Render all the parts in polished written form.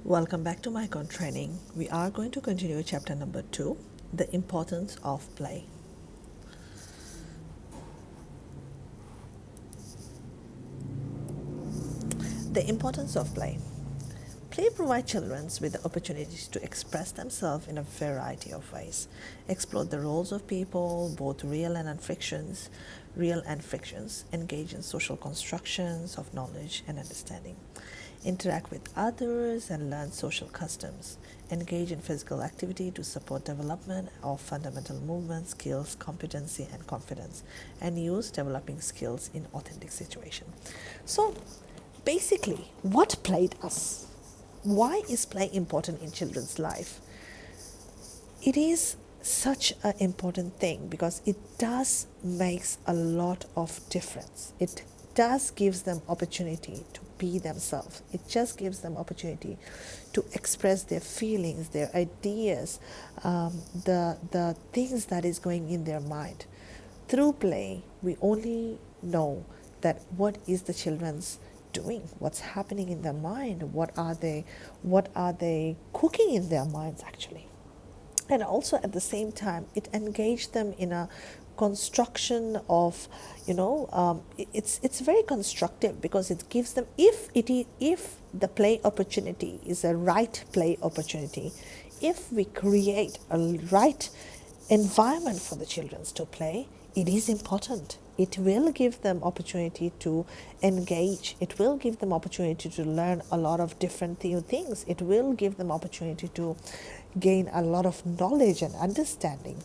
Welcome back to my icon training. We are going to continue chapter number 2, the importance of play. The importance of play. Play provides children with the opportunities to express themselves in a variety of ways, explore the roles of people, both real and fictions, engage in social constructions of knowledge and understanding, interact with others and learn social customs, engage in physical activity to support development of fundamental movement, skills, competency, and confidence, and use developing skills in authentic situation. So, basically, what play does? Why is play important in children's life? It is such an important thing because it does makes a lot of difference. It does gives them opportunity to be themselves. It just gives them opportunity to express their feelings, their ideas, the things that is going in their mind. Through play, we only know that what is the children's doing, what's happening in their mind, what are they cooking in their minds actually. And also at the same time it engaged them in a construction of it's very constructive because it gives them, if the play opportunity is a right play opportunity, if we create a right environment for the children to play, it is important. It will give them opportunity to engage. It will give them opportunity to learn a lot of different things. It will give them opportunity to gain a lot of knowledge and understanding.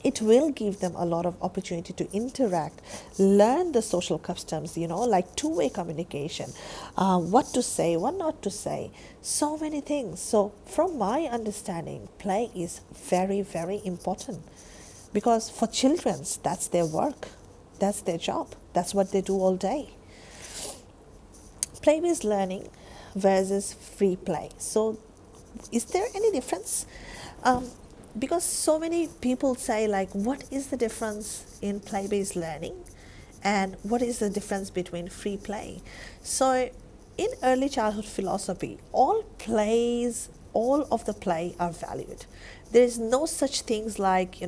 It will give them a lot of opportunity to interact, learn the social customs, like two-way communication, what to say, what not to say, so many things. So from my understanding, play is very, very important because for children, that's their work, that's their job, that's what they do all day. Play-based learning versus free play. So is there any difference? Because so many people say, like, what is the difference in play-based learning and what is the difference between free play? So in early childhood philosophy, all of the play are valued. There is no such things like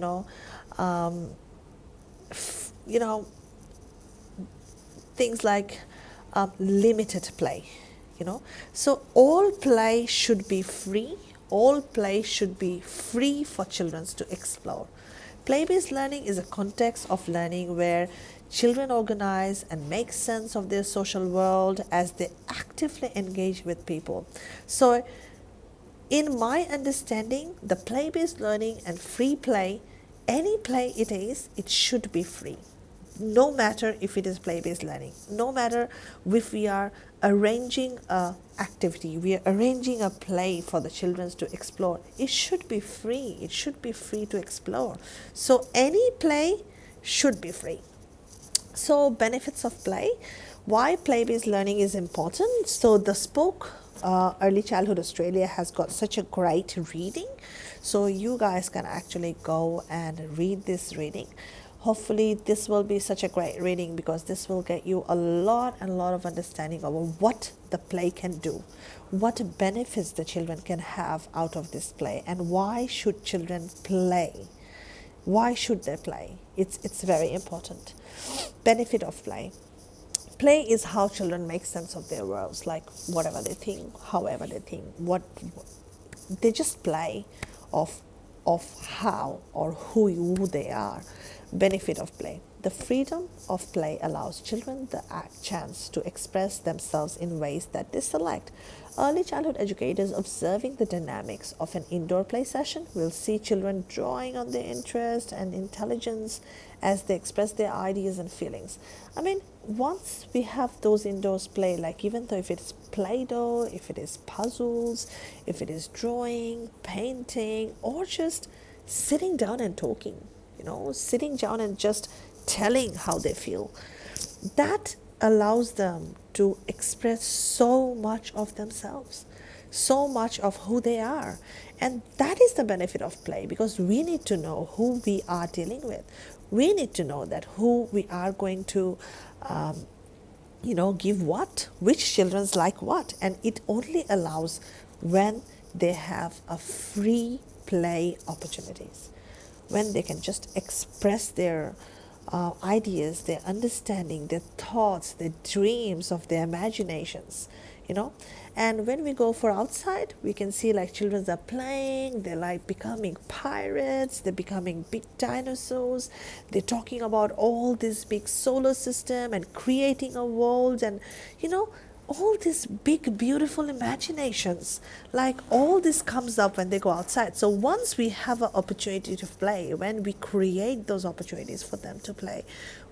things like limited play. So all play should be free. All play should be free for children to explore. Play-based learning is a context of learning where children organize and make sense of their social world as they actively engage with people. So in my understanding, the play-based learning and free play, any play it is, it should be free. No matter if it is play-based learning, no matter if we are arranging a activity, we are arranging a play for the children to explore, it should be free. It should be free to explore. So any play should be free. So benefits of play, why play-based learning is important. So the Spoke Early Childhood Australia has got such a great reading. So you guys can actually go and read this reading. Hopefully this will be such a great reading because this will get you a lot of understanding of what the play can do, what benefits the children can have out of this play, and why should children play. Why should they play? It's very important. Benefit of play. Play is how children make sense of their worlds, like whatever they think, however they think, what they just play of how or who they are. Benefit of play. The freedom of play allows children the chance to express themselves in ways that they select. Early childhood educators observing the dynamics of an indoor play session will see children drawing on their interest and intelligence as they express their ideas and feelings. I mean, once we have those indoors play, like even though if it's Play-Doh, if it is puzzles, if it is drawing, painting, or just sitting down and talking, sitting down and just telling how they feel, that allows them to express so much of themselves, so much of who they are. And that is the benefit of play, because we need to know who we are dealing with. We need to know that who we are going to give what, which children's like what, and it only allows when they have a free play opportunities, when they can just express their ideas, their understanding, their thoughts, their dreams of their imaginations. And when we go for outside, we can see like children are playing, they're like becoming pirates, they're becoming big dinosaurs, they're talking about all this big solar system and creating a world, and all these big beautiful imaginations, like all this comes up when they go outside. So once we have an opportunity to play, when we create those opportunities for them to play,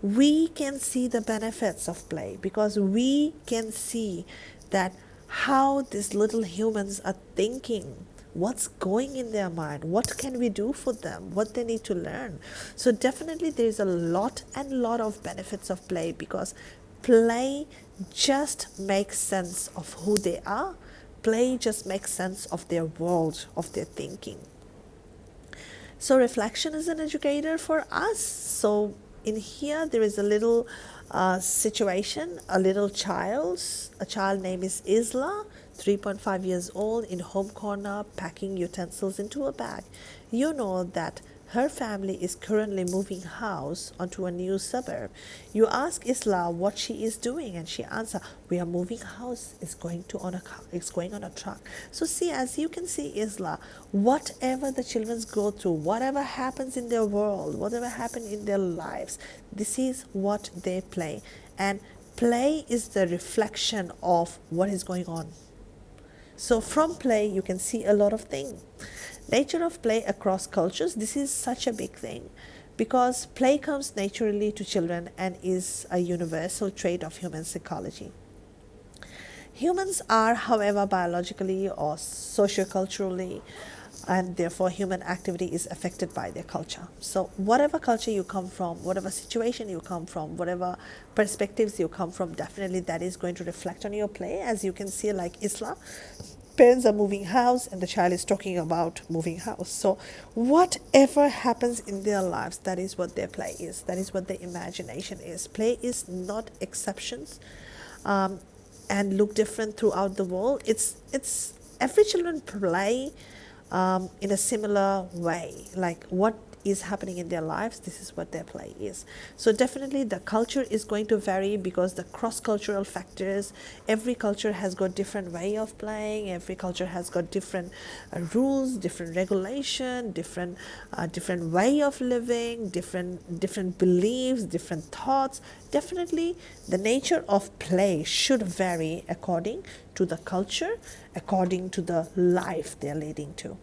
we can see the benefits of play, because we can see that how these little humans are thinking, what's going in their mind, what can we do for them, what they need to learn. So definitely there is a lot of benefits of play, because play just makes sense of who they are. Play just makes sense of their world, of their thinking. So reflection is an educator for us. So in here there is a little situation, a child name is Isla, 3.5 years old, in home corner, packing utensils into a bag. You know that her family is currently moving house onto a new suburb. You ask Isla what she is doing, and she answers, "We are moving house. It's going on a truck." So see, as you can see, Isla, whatever the children go through, whatever happens in their world, whatever happens in their lives, this is what they play, and play is the reflection of what is going on. So from play, you can see a lot of things. Nature of play across cultures, this is such a big thing, because play comes naturally to children and is a universal trait of human psychology. Humans are, however, biologically or socioculturally, and therefore human activity is affected by their culture. So whatever culture you come from, whatever situation you come from, whatever perspectives you come from, definitely that is going to reflect on your play. As you can see, like Islam, parents are moving house and the child is talking about moving house. So whatever happens in their lives, that is what their play is, that is what their imagination is. Play is not exceptions and look different throughout the world. It's every children play in a similar way, like what is happening in their lives, this is what their play is. So definitely the culture is going to vary, because the cross-cultural factors, every culture has got different way of playing, every culture has got different rules, different regulation, different way of living, different beliefs, different thoughts. Definitely the nature of play should vary according to the culture, according to the life they're leading to.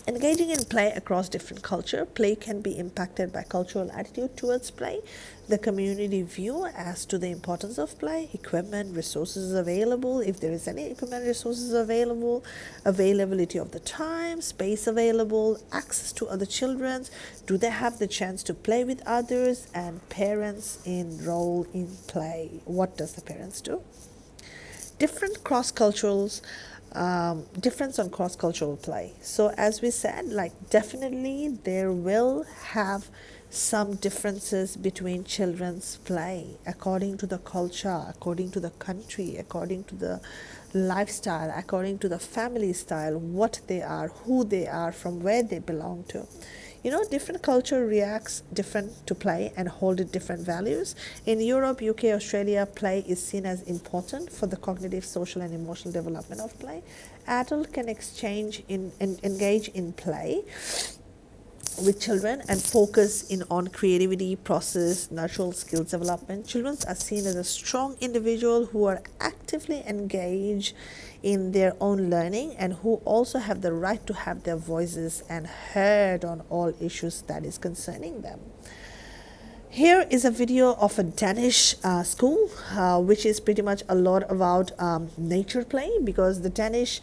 Engaging in play across different culture, play can be impacted by cultural attitude towards play, the community view as to the importance of play, equipment, resources available, if there is any equipment, resources available, availability of the time, space available, access to other children, do they have the chance to play with others, and parents' role in play. What does the parents do? Different cross-culturals, difference on cross-cultural play. So as we said, like definitely there will have some differences between children's play according to the culture, according to the country, according to the lifestyle, according to the family style, what they are, who they are, from where they belong to. Different culture reacts different to play and hold it different values. In Europe, UK, Australia, play is seen as important for the cognitive, social and emotional development of play. Adults can engage in play with children and focus in on creativity, process, natural skills development. Children are seen as a strong individual who are actively engaged in their own learning and who also have the right to have their voices and heard on all issues that is concerning them. Here is a video of a Danish school, which is pretty much a lot about nature play, because the Danish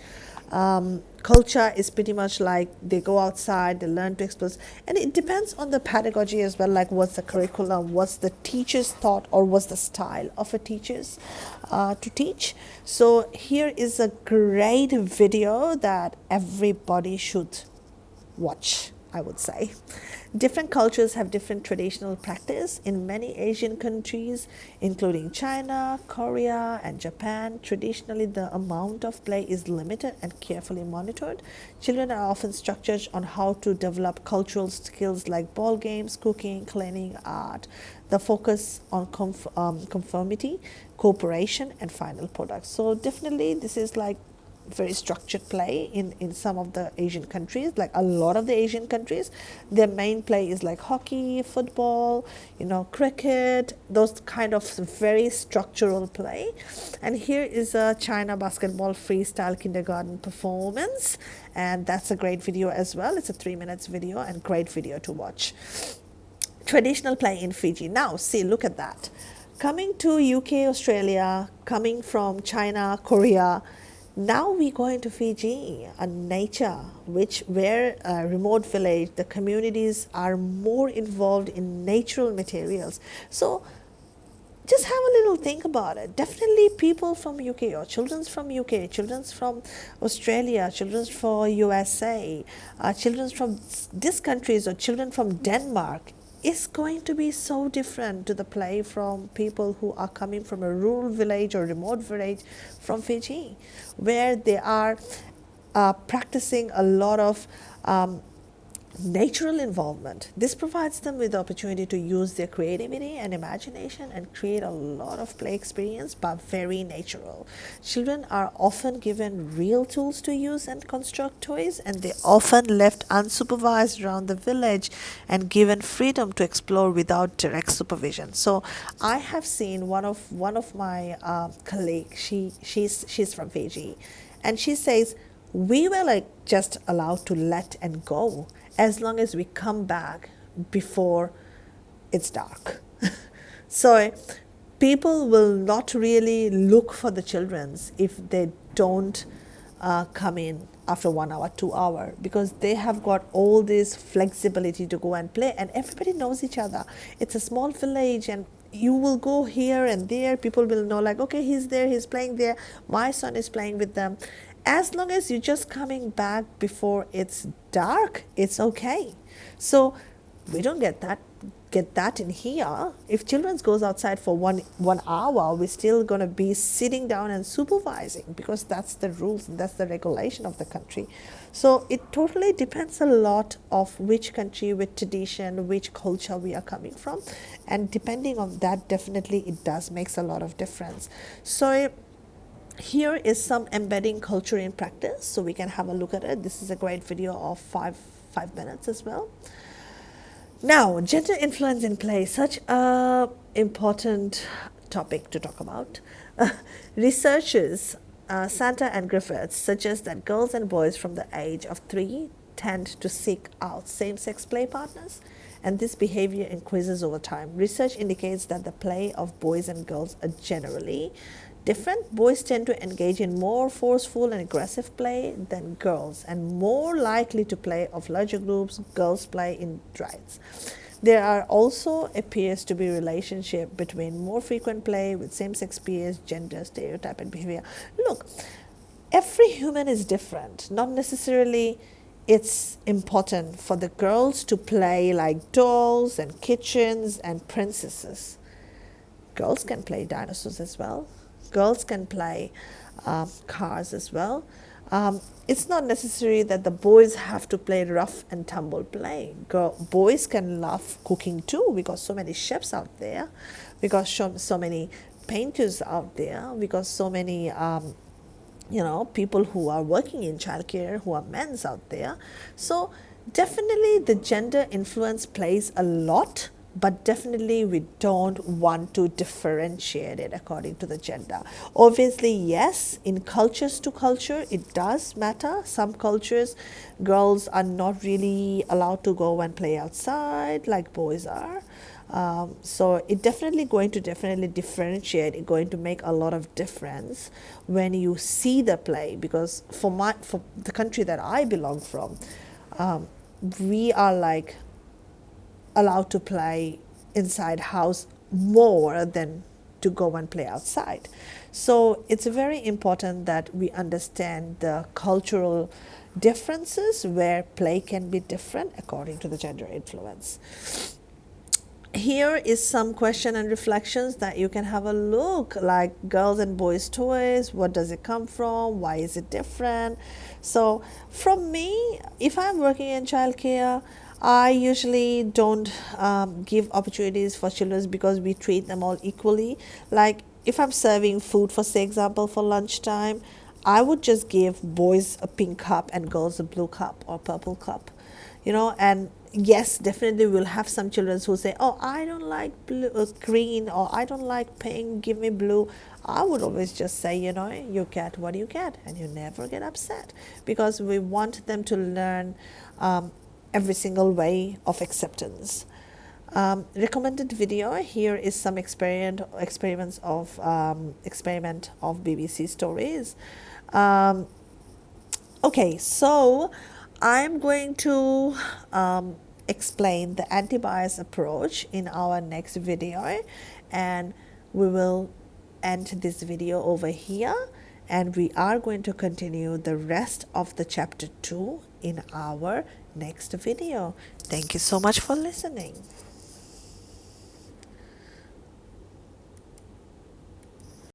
culture is pretty much like they go outside, they learn to explore, and it depends on the pedagogy as well, like what's the curriculum, what's the teacher's thought, or what's the style of a teacher's to teach. So here is a great video that everybody should watch. I would say. Different cultures have different traditional practice. In many Asian countries, including China, Korea, and Japan, traditionally the amount of play is limited and carefully monitored. Children are often structured on how to develop cultural skills like ball games, cooking, cleaning, art. The focus on conformity, cooperation, and final products. So definitely this is like very structured play in some of the Asian countries. Like a lot of the Asian countries, their main play is like hockey, football, cricket, those kind of very structural play. And here is a China basketball freestyle kindergarten performance, and that's a great video as well. It's a 3 minutes video and great video to watch. Traditional play in Fiji. Now see, look at that. Coming to UK, Australia, coming from China, Korea, now we go into Fiji, a nature where a remote village, the communities are more involved in natural materials. So just have a little think about it. Definitely people from UK or children's from UK, children's from Australia, children's from USA, children's from these countries or children from Denmark is going to be so different to the play from people who are coming from a rural village or remote village from Fiji, where they are practicing a lot of natural involvement. This provides them with the opportunity to use their creativity and imagination and create a lot of play experience, but very natural. Children are often given real tools to use and construct toys, and they often left unsupervised around the village and given freedom to explore without direct supervision. So I have seen one of my colleagues. She's from Fiji, and she says we were like just allowed to let and go as long as we come back before it's dark. So people will not really look for the children's if they don't come in after 1 hour, 2 hour, because they have got all this flexibility to go and play, and everybody knows each other. It's a small village, and you will go here and there. People will know like, okay, he's there, he's playing there, my son is playing with them. As long as you're just coming back before it's dark, it's okay. So we don't get that in here. If children goes outside for one hour, we're still going to be sitting down and supervising, because that's the rules and that's the regulation of the country. So it totally depends a lot of which country, which tradition, which culture we are coming from, and depending on that, definitely it does makes a lot of difference. So here is some embedding culture in practice, so we can have a look at it. This is a great video of five minutes as well. Now, gender influence in play, such a important topic to talk about. Researchers Santa and Griffiths suggest that girls and boys from the age of 3 tend to seek out same-sex play partners, and this behavior increases over time. Research indicates that the play of boys and girls are generally different. Boys tend to engage in more forceful and aggressive play than girls, and more likely to play of larger groups. Girls play in drives. There are also appears to be relationship between more frequent play with same-sex peers, gender, stereotype, and behavior. Look, every human is different. Not necessarily it's important for the girls to play like dolls and kitchens and princesses. Girls can play dinosaurs as well. Girls can play cars as well. It's not necessary that the boys have to play rough and tumble play. Boys can love cooking too. We got so many chefs out there. We got so many painters out there. We got so many people who are working in childcare who are men's out there. So definitely the gender influence plays a lot, but definitely we don't want to differentiate it according to the gender. Obviously, yes, in cultures to culture, it does matter. Some cultures, girls are not really allowed to go and play outside like boys are. So it going to differentiate. It's going to make a lot of difference when you see the play, because for the country that I belong from, we are like allowed to play inside house more than to go and play outside. So it's very important that we understand the cultural differences where play can be different according to the gender influence. Here is some question and reflections that you can have a look, like girls and boys toys, what does it come from, why is it different? So from me, if I'm working in childcare, I usually don't give opportunities for children because we treat them all equally. Like if I'm serving food, for say example, for lunchtime, I would just give boys a pink cup and girls a blue cup or purple cup, and yes, definitely we'll have some children who say, oh, I don't like blue, green, or I don't like pink, give me blue. I would always just say, you get what you get, and you never get upset, because we want them to learn every single way of acceptance. Recommended video, here is some experiment of BBC stories. Okay, so I'm going to explain the anti-bias approach in our next video, and we will end this video over here, and we are going to continue the rest of the chapter 2 in our next video. Thank you so much for listening.